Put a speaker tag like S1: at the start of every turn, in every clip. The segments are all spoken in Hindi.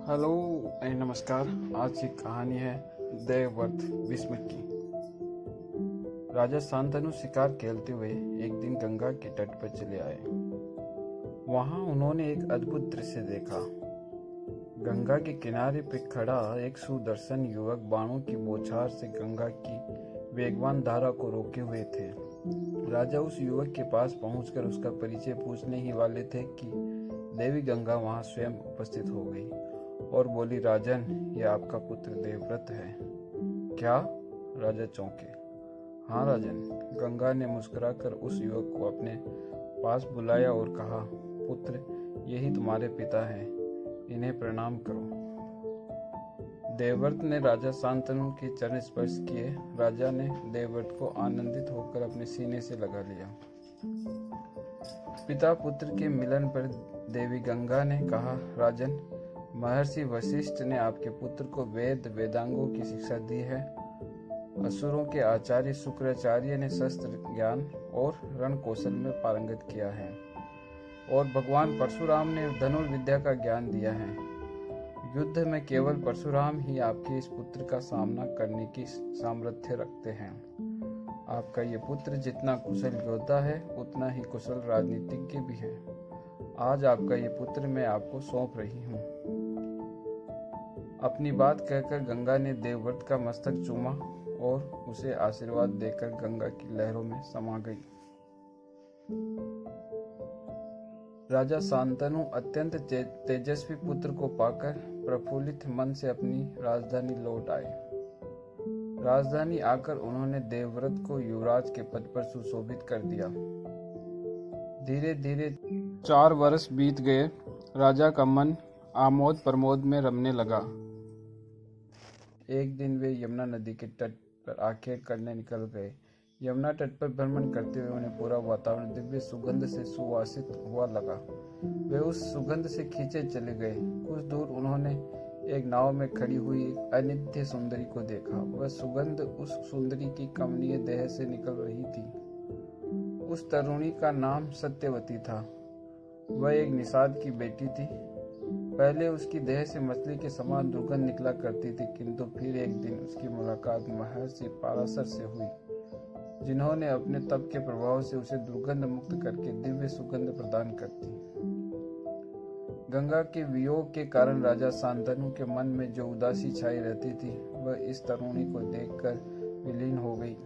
S1: हेलो एंड नमस्कार। आज की कहानी है देवव्रत भीष्म की। राजा शांतनु शिकार खेलते हुए एक दिन गंगा के तट पर चले आए। वहां उन्होंने एक अद्भुत दृश्य देखा। गंगा के किनारे पे खड़ा एक सुदर्शन युवक बाणों की बौछार से गंगा की वेगवान धारा को रोके हुए थे। राजा उस युवक के पास पहुंचकर उसका परिचय पूछने ही वाले थे कि देवी गंगा वहां स्वयं उपस्थित हो गई और बोली, राजन, यह आपका पुत्र देवव्रत है। क्या? राजा चौंके। हाँ राजन। गंगा ने मुस्कुराकर उस युवक को अपने पास बुलाया और कहा, पुत्र, यही तुम्हारे पिता हैं, इन्हें प्रणाम करो। देवव्रत ने राजा शांतनु के चरण स्पर्श किए। राजा ने देवव्रत को आनंदित होकर अपने सीने से लगा लिया। पिता पुत्र के मिलन पर देवी गंगा ने कहा, राजन, महर्षि वशिष्ठ ने आपके पुत्र को वेद वेदांगों की शिक्षा दी है। असुरों के आचार्य शुक्राचार्य ने शस्त्र ज्ञान और रण कौशल में पारंगत किया है और भगवान परशुराम ने धनुर्विद्या का ज्ञान दिया है। युद्ध में केवल परशुराम ही आपके इस पुत्र का सामना करने की सामर्थ्य रखते हैं। आपका ये पुत्र जितना कुशल योद्धा है उतना ही कुशल राजनीतिज्ञ भी है। आज आपका ये पुत्र मैं आपको सौंप रही हूँ। अपनी बात कहकर गंगा ने देवव्रत का मस्तक चूमा और उसे आशीर्वाद देकर गंगा की लहरों में समा गई। राजा शांतनु अत्यंत तेजस्वी पुत्र को पाकर प्रफुल्लित मन से अपनी राजधानी लौट आए। राजधानी आकर उन्होंने देवव्रत को युवराज के पद पर सुशोभित कर दिया। धीरे धीरे 4 वर्ष बीत गए। राजा का मन आमोद प्रमोद में रमने लगा। एक दिन वे यमुना नदी के तट पर आखेट करने निकल गए। यमुना तट पर भ्रमण करते हुए उन्हें पूरा वातावरण दिव्य सुगंध से सुवासित हुआ लगा। वे उस सुगंध से खींचे चले गए। कुछ दूर उन्होंने एक नाव में खड़ी हुई एक अनित्य सुंदरी को देखा। वह सुगंध उस सुंदरी की कमनीय देह से निकल रही थी। उस तरुणी का नाम सत्यवती था। वह एक निषाद की बेटी थी। पहले उसकी देह से मछली के समान दुर्गंध निकला करती थी, किंतु फिर एक दिन उसकी मुलाकात महर्षि पराशर से हुई, जिन्होंने अपने तप के प्रभाव से उसे दुर्गंध मुक्त करके दिव्य सुगंध प्रदान करती। गंगा के वियोग के कारण राजा शांतनु के मन में जो उदासी छाई रहती थी, वह इस तरुणी को देखकर विलीन हो गई।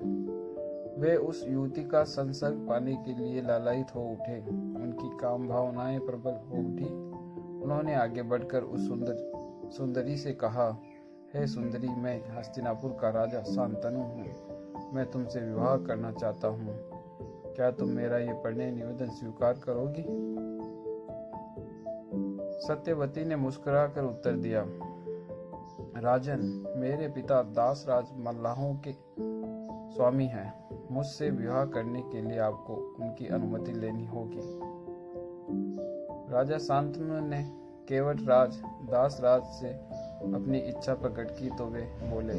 S1: वे उस युवती का संसर्ग पाने के लिए लालायित हो उठे। उनकी काम भावनाएं प्रबल हो उठी। उन्होंने आगे बढ़कर उस सुंदरी से कहा, हे सुंदरी, मैं हस्तिनापुर का राजा शांतनु हूँ। मैं तुमसे विवाह करना चाहता हूँ। क्या तुम मेरा ये प्रणय निवेदन स्वीकार करोगी? सत्यवती ने मुस्कुराकर उत्तर दिया, राजन, मेरे पिता दासराज मल्लाहों के स्वामी हैं। मुझसे विवाह करने के लिए आपको उनकी अनुमति लेनी होगी। राजा शांतनु ने केवट राज दासराज से अपनी इच्छा प्रकट की तो वे बोले,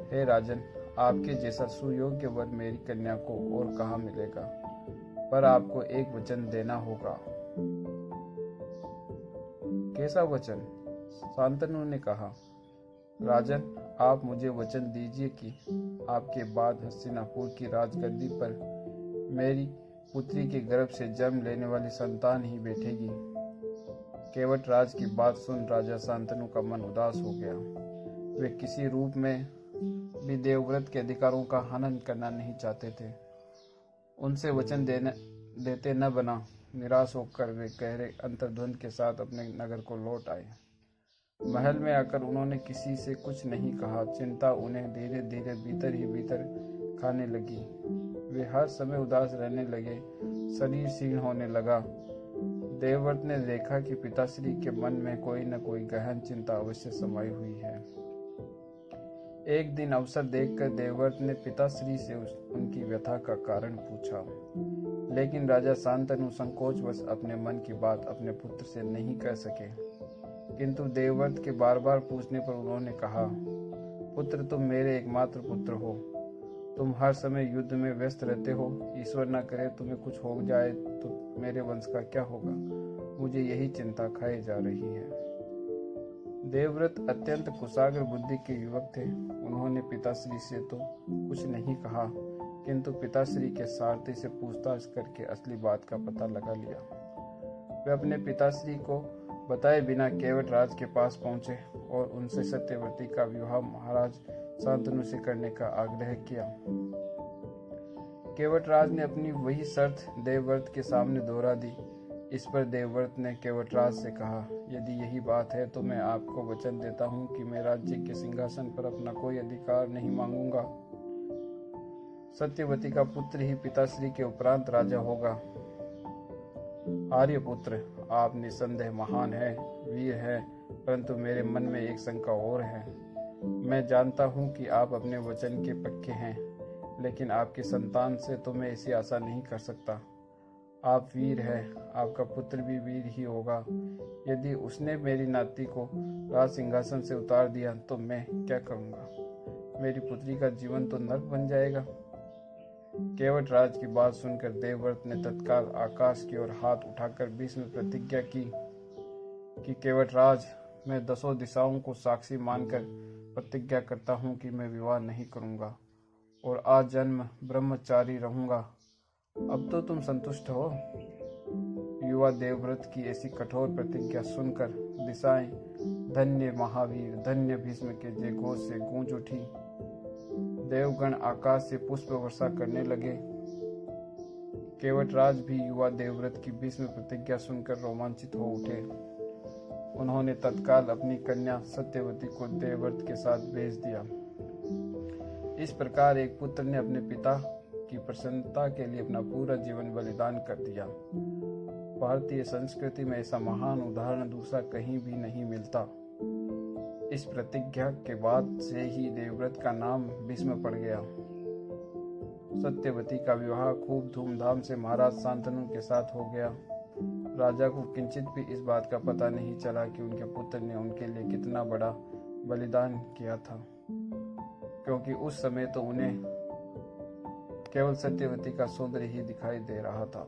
S1: हे राजन, आपके जैसा सुयोग्य वर मेरी कन्या को और कहाँ मिलेगा, पर आपको एक वचन देना होगा। कैसा वचन? शांतनु ने कहा, राजन, आप मुझे वचन दीजिए कि आपके बाद हस्तिनापुर की राजगद्दी पर मेरी पुत्री के गर्भ से जन्म लेने वाली संतान ही बैठेगी। केवट राज की बात सुन राजा शांतनु का मन उदास हो गया। वे किसी रूप में भी देवव्रत के अधिकारों का हनन करना नहीं चाहते थे। उनसे वचन देते न बना। निराश होकर वे गहरे अंतर्द्वंद के साथ अपने नगर को लौट आए। महल में आकर उन्होंने किसी से कुछ नहीं कहा। चिंता उन्हें धीरे धीरे भीतर ही भीतर खाने लगी। वे हर समय उदास रहने लगे। शरीर क्षीण होने लगा। देवव्रत ने देखा कि पिताश्री के मन में कोई न कोई गहन चिंता अवश्य समाई हुई है। एक दिन अवसर देखकर देवव्रत ने पिताश्री से उनकी व्यथा का कारण पूछा, लेकिन राजा शांतनु संकोचवश अपने मन की बात अपने पुत्र से नहीं कह सके। किंतु देवव्रत के बार बार पूछने पर उन्होंने कहा, पुत्र, तुम मेरे एकमात्र पुत्र हो। तुम हर समय युद्ध में व्यस्त रहते हो। ईश्वर न करे तुम्हें कुछ हो जाए तो मेरे वंश का क्या होगा? मुझे यही चिंता खाए जा रही है। देवव्रत अत्यंत कुशाग्र बुद्धि के युवक थे। उन्होंने पिताश्री से तो कुछ नहीं कहा, किंतु पिताश्री के सारथी से पूछताछ करके असली बात का पता लगा लिया। वे अपने पिताश्री को बताए बिना केवटराज के पास पहुंचे और उनसे सत्यवती का विवाह महाराज शांतनु से करने का आग्रह किया। केवटराज ने अपनी वही शर्त देवव्रत के सामने दोहरा दी। इस पर देवव्रत ने केवटराज से कहा, यदि यही बात है तो मैं आपको वचन देता हूँ कि मैं राज्य के सिंहासन पर अपना कोई अधिकार नहीं मांगूंगा। सत्यवती का पुत्र ही पिताश्री के उपरांत राजा होगा। आर्यपुत्र, आप निसंदेह महान है, वीर है, परंतु मेरे मन में एक शंका और है। मैं जानता हूँ कि आप अपने वचन के पक्के हैं, लेकिन आपकी संतान से तो मैं ऐसी आशा नहीं कर सकता। आप वीर हैं, आपका पुत्र भी वीर ही होगा। यदि उसने मेरी नाती को राज सिंहासन से उतार दिया तो मैं क्या करूँगा? मेरी पुत्री का जीवन तो नर्क बन जाएगा। केवटराज की बात सुनकर देवव्रत ने तत्काल आकाश की ओर हाथ उठाकर भीष्म प्रतिज्ञा की कि केवटराज, मैं 10 दिशाओं को साक्षी मानकर प्रतिज्ञा करता हूँ कि मैं विवाह नहीं करूँगा और आजन्म ब्रह्मचारी रहूँगा। अब तो तुम संतुष्ट हो? युवा देवव्रत की ऐसी कठोर प्रतिज्ञा सुनकर दिशाएं धन्य महावीर, धन्य भीष्म के जयघोष से गूंज उठी। देवगण आकाश से पुष्प वर्षा करने लगे। केवटराज भी युवा देवव्रत की भीष्म प्रतिज्ञा सुनकर रोमांचित हो उठे। उन्होंने तत्काल अपनी कन्या सत्यवती को देवव्रत के साथ भेज दिया। इस प्रकार एक पुत्र ने अपने पिता की प्रसन्नता के लिए अपना पूरा जीवन बलिदान कर दिया। भारतीय संस्कृति में ऐसा महान उदाहरण दूसरा कहीं भी नहीं मिलता। इस प्रतिज्ञा के बाद से ही देवव्रत का नाम भीष्म पड़ गया। सत्यवती का विवाह खूब धूमधाम से महाराज शांतनु के साथ हो गया। राजा को किंचित भी इस बात का पता नहीं चला कि उनके पुत्र ने उनके लिए कितना बड़ा बलिदान किया था, क्योंकि उस समय तो उन्हें केवल सत्यवती का सौंदर्य ही दिखाई दे रहा था।